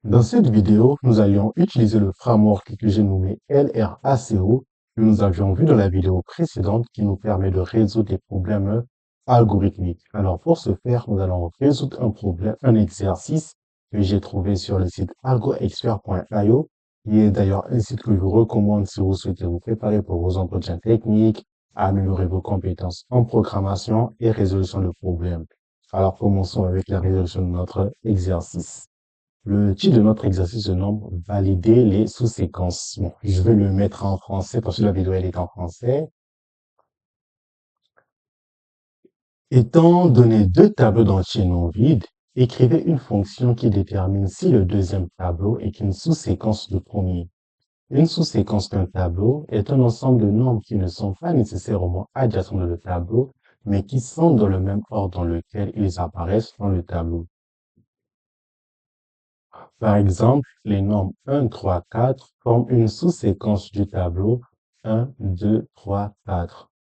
Dans cette vidéo, nous allions utiliser le framework que j'ai nommé LRACO, que nous avions vu dans la vidéo précédente, qui nous permet de résoudre des problèmes algorithmiques. Alors, pour ce faire, nous allons résoudre un exercice que j'ai trouvé sur le site algoexpert.io, qui est d'ailleurs un site que je vous recommande si vous souhaitez vous préparer pour vos entretiens techniques, améliorer vos compétences en programmation et résolution de problèmes. Alors, commençons avec la résolution de notre exercice. Le titre de notre exercice se nomme Valider les sous-séquences. Bon, je vais le mettre en français parce que la vidéo elle est en français. Étant donné deux tableaux d'entiers non vides, écrivez une fonction qui détermine si le deuxième tableau est une sous-séquence du premier. Une sous-séquence d'un tableau est un ensemble de nombres qui ne sont pas nécessairement adjacents dans le tableau, mais qui sont dans le même ordre dans lequel ils apparaissent dans le tableau. Par exemple, les nombres 1, 3, 4 forment une sous-séquence du tableau 1, 2, 3, 4.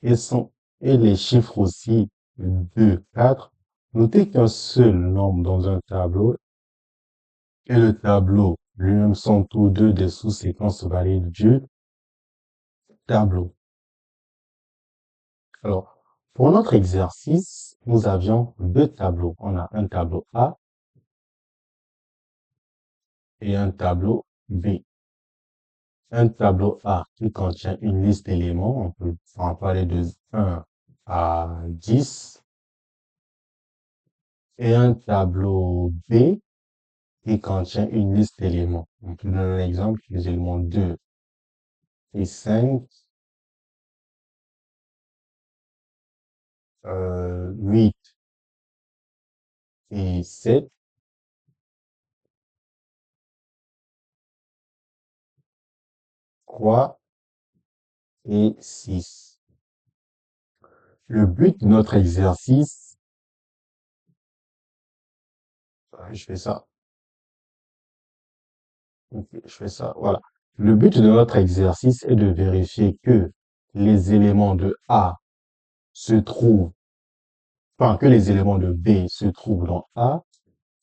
Et les chiffres aussi 2, 4. Notez qu'un seul nombre dans un tableau et le tableau lui-même sont tous deux des sous-séquences valides du tableau. Alors, pour notre exercice, nous avions deux tableaux. On a un tableau A et un tableau B. Un tableau A qui contient une liste d'éléments, on peut en parler de 1 à 10, et un tableau B qui contient une liste d'éléments. On peut donner un exemple, les éléments 2 et 5, 8 et 7, 3 et 6. Le but de notre exercice, je fais ça, voilà. Le but de notre exercice est de vérifier que les éléments de A se trouvent, enfin, que les éléments de B se trouvent dans A,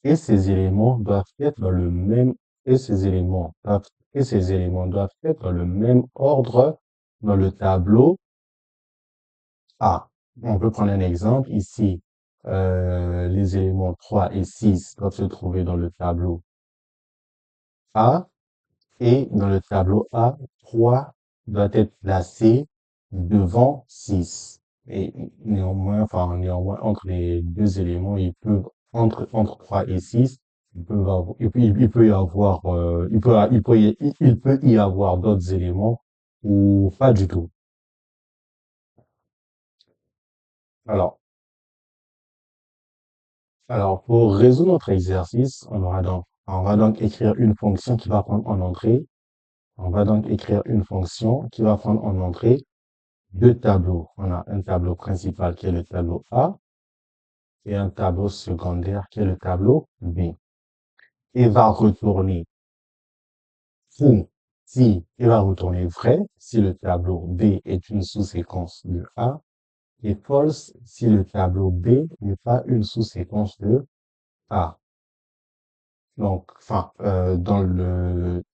et ces éléments doivent être dans le même, et ces éléments doivent être dans le même ordre dans le tableau A. On peut prendre un exemple ici. Les éléments 3 et 6 doivent se trouver dans le tableau A, et dans le tableau A, 3 doit être placé devant 6. Et néanmoins, entre les deux éléments, entre 3 et 6, il peut y avoir, il peut y avoir d'autres éléments ou pas du tout. Alors, pour résoudre notre exercice, on va donc écrire une fonction qui va prendre en entrée. On va donc écrire une fonction qui va prendre en entrée deux tableaux. On a un tableau principal qui est le tableau A et un tableau secondaire qui est le tableau B. Et va retourner true si il va retourner vrai si le tableau B est une sous-séquence de A, et false si le tableau B n'est pas une sous-séquence de A. Donc, dans le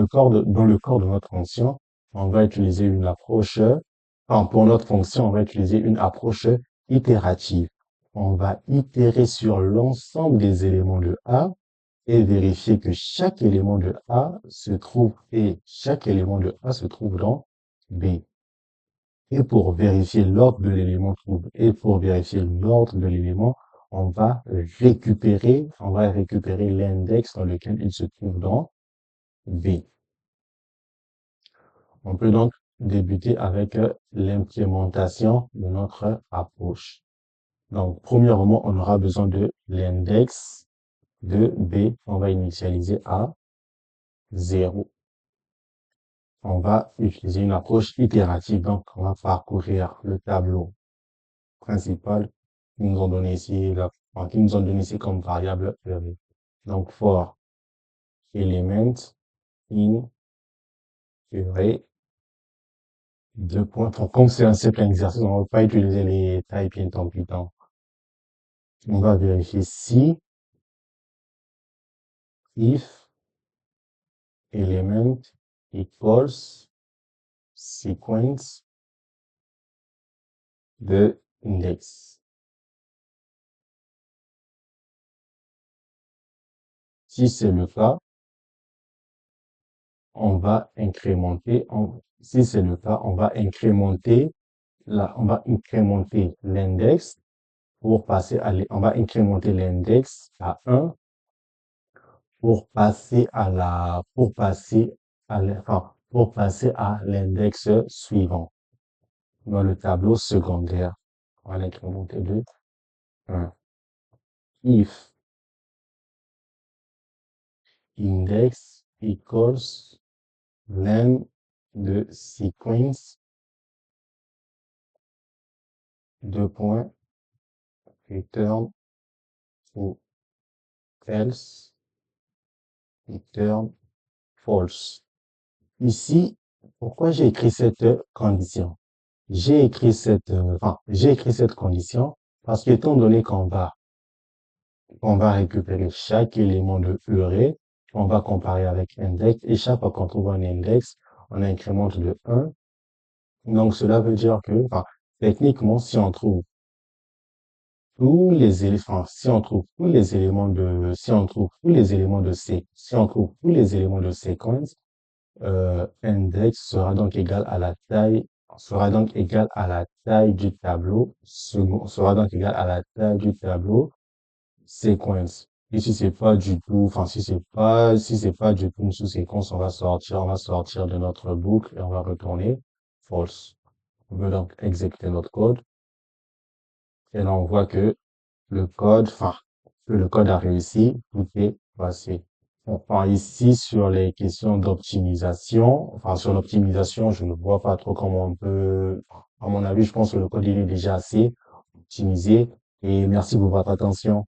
corps de notre fonction, on va utiliser une approche, pour notre fonction, on va utiliser une approche itérative. On va itérer sur l'ensemble des éléments de A et vérifier que chaque élément de A se trouve dans B. Et pour vérifier l'ordre de l'élément on va récupérer l'index dans lequel il se trouve dans B. On peut donc débuter avec l'implémentation de notre approche. Donc, premièrement, on aura besoin de l'index de B. On va initialiser à 0. On va utiliser une approche itérative. Donc, on va parcourir le tableau principal qui nous ont donné ici, comme variable. Donc, for element in array. Deux points. Comme c'est un simple exercice, on ne va pas utiliser les type int en Python. On va vérifier si if element equals sequence de index. Si c'est le cas, on va incrémenter, si c'est le cas, on va incrémenter l'index pour passer on va incrémenter l'index à 1 pour passer pour passer à l'index suivant dans le tableau secondaire. On va l'incrémenter de 1. If index equals len de sequence, deux points, return ou else, return false. Ici, pourquoi j'ai écrit cette condition? J'ai écrit cette condition parce qu'étant donné on va récupérer chaque élément de array, on va comparer avec index et chaque fois qu'on trouve un index, on incrémente de 1. Donc, cela veut dire que, techniquement, si on trouve tous les éléments, si on trouve tous les éléments de, si on trouve tous les éléments de si on trouve tous les éléments de séquence, index sera donc égal à la taille du tableau, sera donc égal à la taille du tableau séquence. Et si c'est pas du tout, si c'est pas du tout une sous-séquence, on va sortir de notre boucle et on va retourner false. On veut donc exécuter notre code. Et là, on voit que que le code a réussi, tout est passé. Ici, sur les questions d'optimisation, sur l'optimisation, je ne vois pas trop comment on peut, à mon avis, je pense que le code, il est déjà assez optimisé. Et merci pour votre attention.